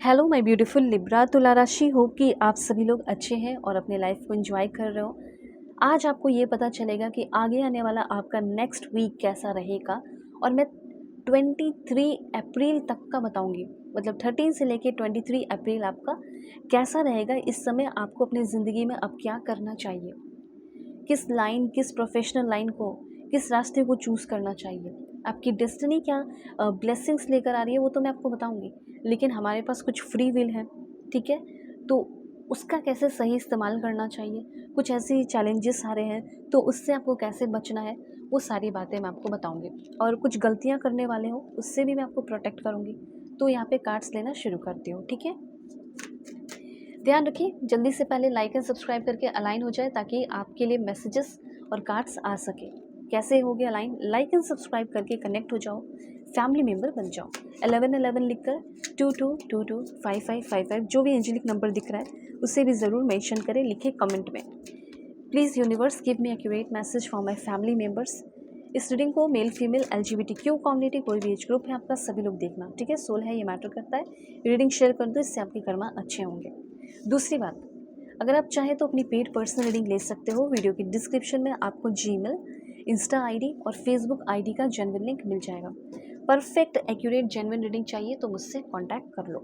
Hello my beautiful Libra तुला राशि। Hope कि आप सभी लोग अच्छे हैं और अपने लाइफ को एंजॉय कर रहे हो। आज आपको ये पता चलेगा कि आगे आने वाला आपका नेक्स्ट वीक कैसा रहेगा और मैं 23 अप्रैल तक का बताऊंगी। मतलब 13 से लेके 23 अप्रैल आपका कैसा रहेगा। इस समय आपको अपनी ज़िंदगी में अब क्या करना चाहिए, किस लाइन, किस प्रोफेशनल लाइन को, किस रास्ते को चूज़ करना चाहिए, आपकी डेस्टिनी क्या ब्लेसिंग्स लेकर आ रही है वो तो मैं आपको बताऊंगी। लेकिन हमारे पास कुछ फ्री विल है, ठीक है, तो उसका कैसे सही इस्तेमाल करना चाहिए, कुछ ऐसी चैलेंजेस आ रहे हैं तो उससे आपको कैसे बचना है, वो सारी बातें मैं आपको बताऊंगी। और कुछ गलतियां करने वाले हो उससे भी मैं आपको प्रोटेक्ट करूंगी। तो यहाँ पे कार्ड्स लेना शुरू करती हूँ, ठीक है। ध्यान रखिए, जल्दी से पहले लाइक एंड सब्सक्राइब करके अलाइन हो जाए ताकि आपके लिए मैसेजेस और कार्ड्स आ सके। कैसे हो गया अलाइन? लाइक एंड सब्सक्राइब करके कनेक्ट हो जाओ, फैमिली मेम्बर बन जाओ। 1111 लिखकर 22225555 जो भी एंजेलिक नंबर दिख रहा है उसे भी ज़रूर मेंशन करें, लिखे कमेंट में। Please universe give me accurate message for my family members. इस रीडिंग को मेल फीमेल LGBTQ कम्युनिटी कोई भी एज ग्रुप है आपका, सभी लोग देखना, ठीक है। सोल है, ये मैटर करता है। रीडिंग शेयर कर दो, इससे आपके कर्मा अच्छे होंगे। दूसरी बात, अगर आप चाहें तो अपनी पेड पर्सनल रीडिंग ले सकते हो। वीडियो की डिस्क्रिप्शन में आपको जीमेल, इंस्टा आईडी और फेसबुक आईडी का जेन्युइन लिंक मिल जाएगा। परफेक्ट एक्यूरेट जेन्युइन रीडिंग चाहिए तो मुझसे कांटेक्ट कर लो,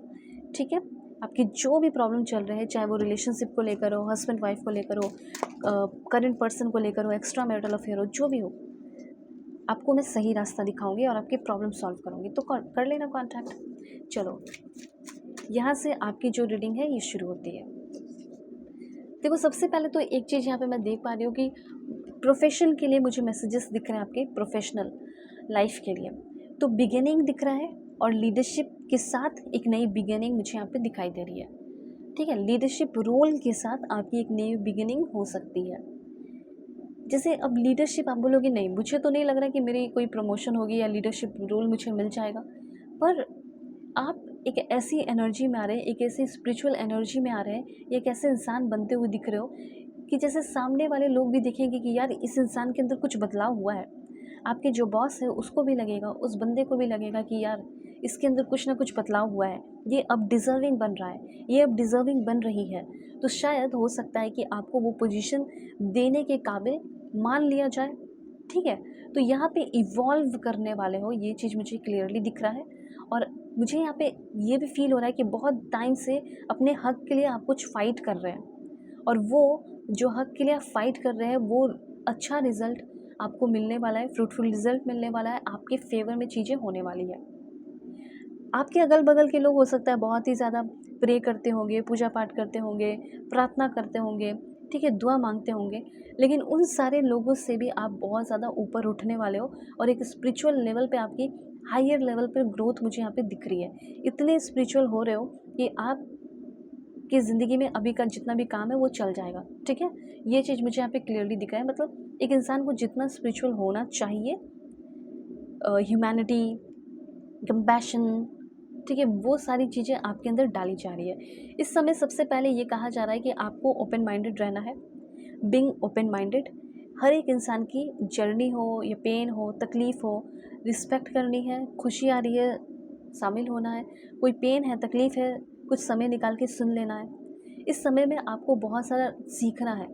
ठीक है। आपकी जो भी प्रॉब्लम चल रहे हैं, चाहे वो रिलेशनशिप को लेकर हो, हस्बैंड वाइफ को लेकर हो, करंट पर्सन को लेकर हो, एक्स्ट्रा मैरिटल अफेयर हो, जो भी हो, आपको मैं सही रास्ता दिखाऊंगी और आपकी प्रॉब्लम सॉल्व करूंगी। तो कर लेना कांटेक्ट। चलो, यहाँ से आपकी जो रीडिंग है ये शुरू होती है। देखो, सबसे पहले तो एक चीज़ यहाँ पे मैं देख पा रही हूँ कि प्रोफेशन के लिए मुझे मैसेजेस दिख रहे हैं, आपके प्रोफेशनल लाइफ के लिए। तो बिगिनिंग दिख रहा है और लीडरशिप के साथ एक नई बिगिनिंग मुझे यहाँ पे दिखाई दे रही है, ठीक है। लीडरशिप रोल के साथ आपकी एक नई बिगिनिंग हो सकती है। जैसे अब लीडरशिप आप बोलोगे नहीं, मुझे तो नहीं लग रहा कि मेरी कोई प्रमोशन होगी या लीडरशिप रोल मुझे मिल जाएगा, पर आप एक ऐसी एनर्जी में आ रहे हैं, एक ऐसी स्पिरिचुअल एनर्जी में आ रहे हैं, एक ऐसे इंसान बनते हुए दिख रहे हो कि जैसे सामने वाले लोग भी देखेंगे कि यार इस इंसान के अंदर कुछ बदलाव हुआ है। आपके जो बॉस है उसको भी लगेगा, उस बंदे को भी लगेगा कि यार इसके अंदर कुछ ना कुछ बदलाव हुआ है, ये अब डिज़र्विंग बन रहा है, ये अब डिज़र्विंग बन रही है। तो शायद हो सकता है कि आपको वो पोजीशन देने के काबिल मान लिया जाए, ठीक है। तो यहाँ पे इवॉल्व करने वाले हो, ये चीज़ मुझे क्लियरली दिख रहा है। और मुझे यहाँ पे ये भी फील हो रहा है कि बहुत टाइम से अपने हक के लिए आप कुछ फ़ाइट कर रहे हैं और वो जो हक के लिए आप फ़ाइट कर रहे हैं वो अच्छा रिज़ल्ट आपको मिलने वाला है, फ्रूटफुल रिज़ल्ट मिलने वाला है, आपके फेवर में चीज़ें होने वाली है। आपके अगल बगल के लोग हो सकता है बहुत ही ज़्यादा प्रे करते होंगे, पूजा पाठ करते होंगे, प्रार्थना करते होंगे, ठीक है, दुआ मांगते होंगे, लेकिन उन सारे लोगों से भी आप बहुत ज़्यादा ऊपर उठने वाले हो और एक स्पिरिचुअल लेवल पे आपकी हायर लेवल पे ग्रोथ मुझे यहाँ पे दिख रही है। इतने स्पिरिचुअल हो रहे हो कि आप की ज़िंदगी में अभी का जितना भी काम है वो चल जाएगा, ठीक है। ये चीज़ मुझे यहाँ पे क्लियरली दिखा है। मतलब एक इंसान को जितना स्पिरिचुअल होना चाहिए, ह्यूमैनिटी, कंपैशन, ठीक है, वो सारी चीज़ें आपके अंदर डाली जा रही है। इस समय सबसे पहले ये कहा जा रहा है कि आपको ओपन माइंडेड रहना है। बीइंग ओपन माइंडेड, हर एक इंसान की जर्नी हो या पेन हो, तकलीफ़ हो, रिस्पेक्ट करनी है। खुशी आ रही है, शामिल होना है। कोई पेन है, तकलीफ़ है, कुछ समय निकाल के सुन लेना है। इस समय में आपको बहुत सारा सीखना है,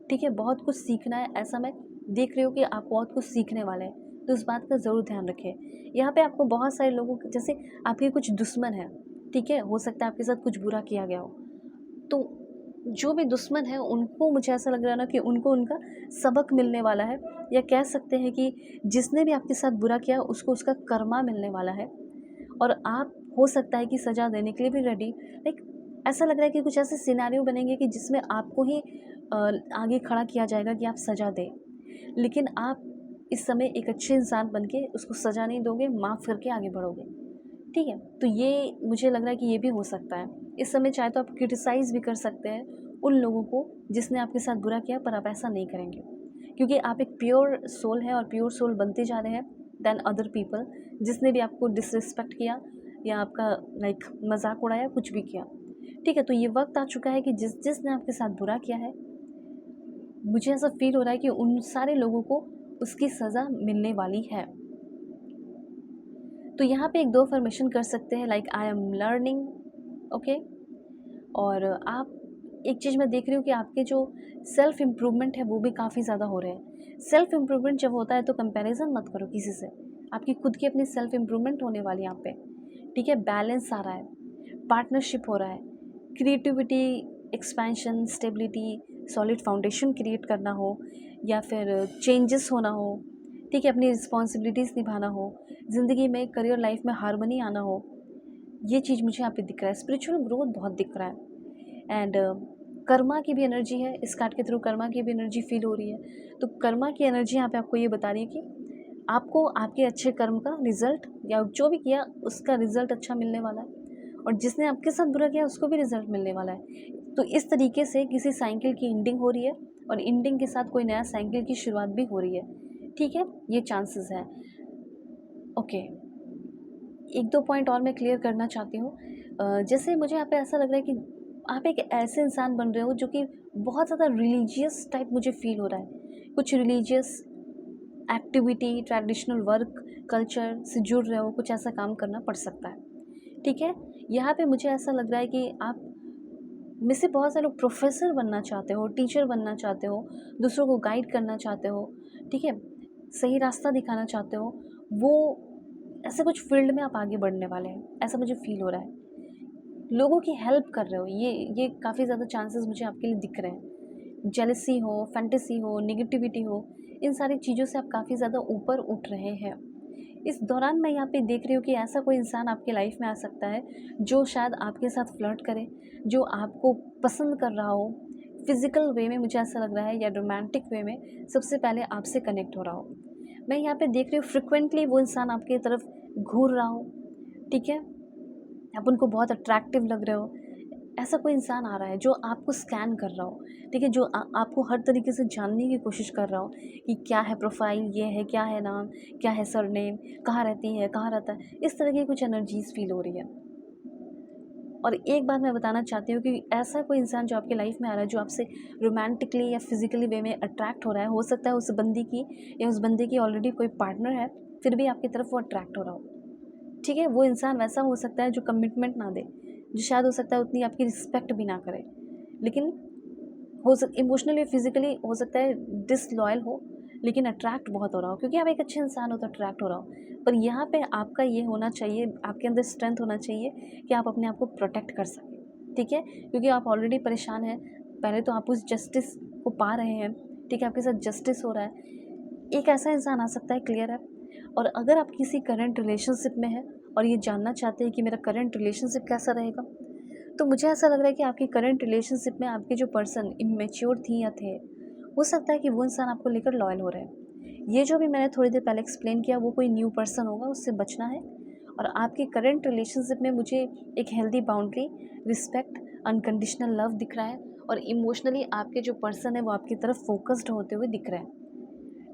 ठीक है, बहुत कुछ सीखना है। ऐसा मैं देख रही हूँ कि आप बहुत कुछ सीखने वाले हैं, तो इस बात का ज़रूर ध्यान रखें। यहाँ पे आपको बहुत सारे लोगों जैसे आपके कुछ दुश्मन हैं, ठीक है, हो सकता है आपके साथ कुछ बुरा किया गया हो, तो जो भी दुश्मन है उनको मुझे ऐसा लग रहा है ना कि उनको उनका सबक मिलने वाला है, या कह सकते हैं कि जिसने भी आपके साथ बुरा किया उसको उसका कर्मा मिलने वाला है। और आप हो सकता है कि सज़ा देने के लिए भी रेडी, लाइक ऐसा लग रहा है कि कुछ ऐसे सिनेरियो बनेंगे कि जिसमें आपको ही आगे खड़ा किया जाएगा कि आप सज़ा दें, लेकिन आप इस समय एक अच्छे इंसान बन के उसको सज़ा नहीं दोगे, माफ़ करके आगे बढ़ोगे, ठीक है। तो ये मुझे लग रहा है कि ये भी हो सकता है। इस समय चाहे तो आप क्रिटिसाइज़ भी कर सकते हैं उन लोगों को जिसने आपके साथ बुरा किया, पर आप ऐसा नहीं करेंगे क्योंकि आप एक प्योर सोल है और प्योर सोल बनते जा रहे हैं दैन अदर पीपल। जिसने भी आपको डिसरिस्पेक्ट किया या आपका लाइक मजाक उड़ाया, कुछ भी किया, ठीक है, तो ये वक्त आ चुका है कि जिसने आपके साथ बुरा किया है, मुझे ऐसा फील हो रहा है कि उन सारे लोगों को उसकी सज़ा मिलने वाली है। तो यहाँ पे एक दो फॉर्मेशन कर सकते हैं, like I am learning, okay. और आप एक चीज़ मैं देख रही हूँ कि आपके जो सेल्फ इम्प्रूवमेंट है वो भी काफ़ी ज़्यादा हो रहे हैं। सेल्फ इम्प्रूवमेंट जब होता है तो कंपैरिजन मत करो किसी से, आपकी खुद की अपनी सेल्फ इम्प्रूवमेंट होने वाली है यहाँ पे, ठीक है। बैलेंस आ रहा है, पार्टनरशिप हो रहा है, creativity, expansion, stability, solid foundation create करना हो या फिर चेंजेस होना हो, ठीक है, अपनी रिस्पॉन्सिबिलिटीज़ निभाना हो, ज़िंदगी में करियर लाइफ में हार्मनी आना हो, ये चीज़ मुझे यहाँ पे दिख रहा है। स्पिरिचुअल ग्रोथ बहुत दिख रहा है। एंड कर्मा की भी एनर्जी है, इस कार्ड के थ्रू कर्मा की भी एनर्जी फील हो रही है। तो कर्मा की एनर्जी यहाँ पे आपको ये बता रही है कि आपको आपके अच्छे कर्म का रिजल्ट या जो भी किया उसका रिजल्ट अच्छा मिलने वाला है, और जिसने आपके साथ बुरा किया उसको भी रिजल्ट मिलने वाला है। तो इस तरीके से किसी साइकिल की एंडिंग हो रही है और एंडिंग के साथ कोई नया साइकिल की शुरुआत भी हो रही है, ठीक है, ये चांसेस हैं। ओके, एक दो पॉइंट और मैं क्लियर करना चाहती हूँ। जैसे मुझे यहाँ पे ऐसा लग रहा है कि आप एक ऐसे इंसान बन रहे हो जो कि बहुत ज़्यादा रिलीजियस टाइप मुझे फील हो रहा है। कुछ religious activity, traditional work, culture से जुड़ रहे हो, कुछ ऐसा काम करना पड़ सकता है, ठीक है। यहाँ पे मुझे ऐसा लग रहा है कि आप में से बहुत सारे लोग प्रोफेसर बनना चाहते हो, टीचर बनना चाहते हो, दूसरों को गाइड करना चाहते हो, ठीक है, सही रास्ता दिखाना चाहते हो। वो ऐसे कुछ फील्ड में आप आगे बढ़ने वाले हैं, ऐसा मुझे फील हो रहा है। लोगों की हेल्प कर रहे हो, ये काफ़ी ज़्यादा चांसेस मुझे आपके लिए दिख रहे हैं। जेलसी हो, फैंटेसी हो, नेगेटिविटी हो, इन सारी चीज़ों से आप काफ़ी ज़्यादा ऊपर उठ रहे हैं। इस दौरान मैं यहाँ पे देख रही हूँ कि ऐसा कोई इंसान आपकी लाइफ में आ सकता है जो शायद आपके साथ फ्लर्ट करे, जो आपको पसंद कर रहा हो फिज़िकल वे में, मुझे ऐसा लग रहा है, या रोमांटिक वे में सबसे पहले आपसे कनेक्ट हो रहा हो। मैं यहाँ पे देख रही हूँ फ्रिक्वेंटली वो इंसान आपकी तरफ घूर रहा हो, ठीक है, आप उनको बहुत अट्रैक्टिव लग रहे हो। ऐसा कोई इंसान आ रहा है जो आपको स्कैन कर रहा हो, ठीक है, जो आपको हर तरीके से जानने की कोशिश कर रहा हो कि क्या है प्रोफाइल, ये है, क्या है नाम, क्या है सरनेम, कहाँ रहती है, कहाँ रहता है, इस तरह की कुछ एनर्जीज फील हो रही है। और एक बात मैं बताना चाहती हूँ कि ऐसा कोई इंसान जो आपकी लाइफ में आ रहा है, जो आपसे रोमांटिकली या फिजिकली वे में अट्रैक्ट हो रहा है, हो सकता है उस बंदी की या उस बंदे की ऑलरेडी कोई पार्टनर है, फिर भी आपकी तरफ वो अट्रैक्ट हो रहा हो, ठीक है। वो इंसान वैसा हो सकता है जो कमिटमेंट ना दे, जो शायद हो सकता है उतनी आपकी रिस्पेक्ट भी ना करे, लेकिन इमोशनली फिजिकली हो सकता है डिसलॉयल हो, लेकिन अट्रैक्ट बहुत हो रहा हो, क्योंकि आप एक अच्छे इंसान हो तो अट्रैक्ट हो रहा हो। पर यहाँ पे आपका ये होना चाहिए, आपके अंदर स्ट्रेंथ होना चाहिए कि आप अपने आप को प्रोटेक्ट कर सकें, ठीक है, क्योंकि आप ऑलरेडी परेशान हैं। पहले तो आप उस जस्टिस को पा रहे हैं, ठीक है, आपके साथ जस्टिस हो रहा है। एक ऐसा इंसान आ सकता है, क्लियर है। और अगर आप किसी करंट रिलेशनशिप में हैं और ये जानना चाहते हैं कि मेरा करंट रिलेशनशिप कैसा रहेगा, तो मुझे ऐसा लग रहा है कि आपकी करंट रिलेशनशिप में आपके जो पर्सन इमेच्योर थी या थे, हो सकता है कि वो इंसान आपको लेकर लॉयल हो रहे हैं। ये जो भी मैंने थोड़ी देर पहले एक्सप्लेन किया वो कोई न्यू पर्सन होगा, उससे बचना है। और आपके करंट रिलेशनशिप में मुझे एक healthy boundary, respect, unconditional love दिख रहा है, और इमोशनली आपके जो पर्सन है वो आपकी तरफ फोकस्ड होते हुए दिख रहे हैं,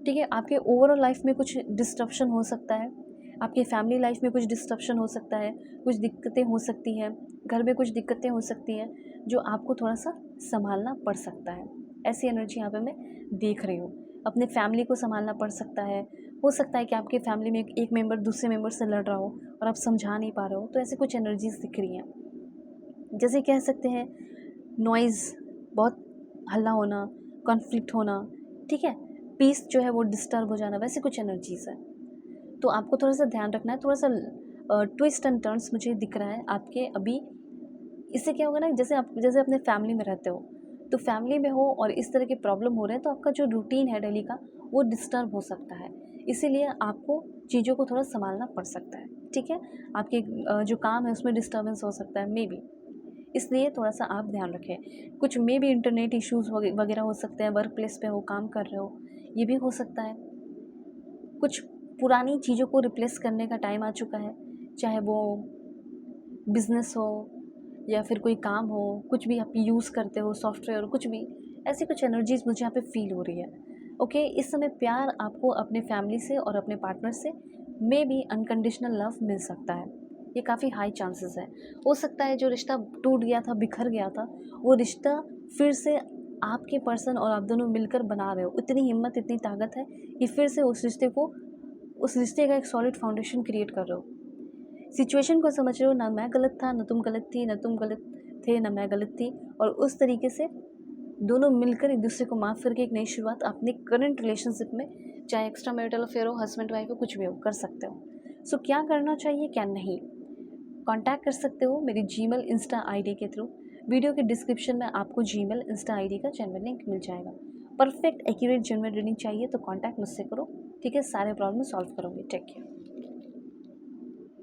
ठीक है। आपके ओवरऑल लाइफ में कुछ डिस्ट्रप्शन हो सकता है, आपकी फैमिली लाइफ में कुछ डिस्ट्रप्शन हो सकता है, कुछ दिक्कतें हो सकती हैं, घर में कुछ दिक्कतें हो सकती हैं जो आपको थोड़ा सा संभालना पड़ सकता है। ऐसी एनर्जी यहाँ पे मैं देख रही हूँ। अपने फैमिली को संभालना पड़ सकता है। हो सकता है कि आपके फैमिली में एक मेंबर दूसरे मेंबर से लड़ रहा हो और आप समझा नहीं पा रहे हो, तो ऐसी कुछ एनर्जीज दिख रही हैं। जैसे कह सकते हैं नॉइज़, बहुत हल्ला होना, कॉन्फ्लिक्ट होना, ठीक है, पीस जो है वो डिस्टर्ब हो जाना, वैसे कुछ एनर्जीज़ है। तो आपको थोड़ा सा ध्यान रखना है, थोड़ा सा ट्विस्ट एंड टर्न्स मुझे दिख रहा है आपके अभी। इससे क्या होगा ना, जैसे अपने फैमिली में रहते हो, तो फैमिली में हो और इस तरह के प्रॉब्लम हो रहे हैं, तो आपका जो रूटीन है डेली का वो डिस्टर्ब हो सकता है। इसीलिए आपको चीज़ों को थोड़ा संभालना पड़ सकता है, ठीक है। आपके जो काम है उसमें डिस्टर्बेंस हो सकता है मे बी, इसलिए थोड़ा सा आप ध्यान रखें। कुछ मे भी इंटरनेट इश्यूज़ वगैरह हो सकते हैं, वर्क प्लेस पे हो, काम कर रहे हो, ये भी हो सकता है। कुछ पुरानी चीज़ों को रिप्लेस करने का टाइम आ चुका है, चाहे वो बिज़नेस हो या फिर कोई काम हो, कुछ भी आप यूज़ करते हो, सॉफ्टवेयर, कुछ भी, ऐसी कुछ एनर्जीज़ मुझे यहाँ पे फ़ील हो रही है। ओके, इस समय प्यार आपको अपने फैमिली से और अपने पार्टनर से मे बी अनकंडीशनल लव मिल सकता है, ये काफ़ी हाई चांसेस है। हो सकता है जो रिश्ता टूट गया था, बिखर गया था, वो रिश्ता फिर से आपके पर्सन और आप दोनों मिलकर बना रहे हो। इतनी हिम्मत, इतनी ताकत है कि फिर से उस रिश्ते का एक सॉलिड फाउंडेशन क्रिएट कर रहे हो। सिचुएशन को समझ रहे हो, ना मैं गलत था, ना तुम गलत थी, ना तुम गलत थे, ना मैं गलत थी, और उस तरीके से दोनों मिलकर एक दूसरे को माफ़ करके एक नई शुरुआत अपने करंट रिलेशनशिप में, चाहे एक्स्ट्रा मैरिटल अफेयर हो, हस्बैंड वाइफ हो, कुछ भी हो, कर सकते हो। सो क्या करना चाहिए, क्या नहीं, कांटेक्ट कर सकते हो मेरी जीमेल इंस्टा आईडी के थ्रू। वीडियो के डिस्क्रिप्शन में आपको जीमेल इंस्टा आईडी का जेन्युइन लिंक मिल जाएगा। परफेक्ट एक्यूरेट जेन्युइन रीडिंग चाहिए तो कांटेक्ट मुझसे करो, ठीक है। सारे प्रॉब्लम सॉल्व करोगे। Take care.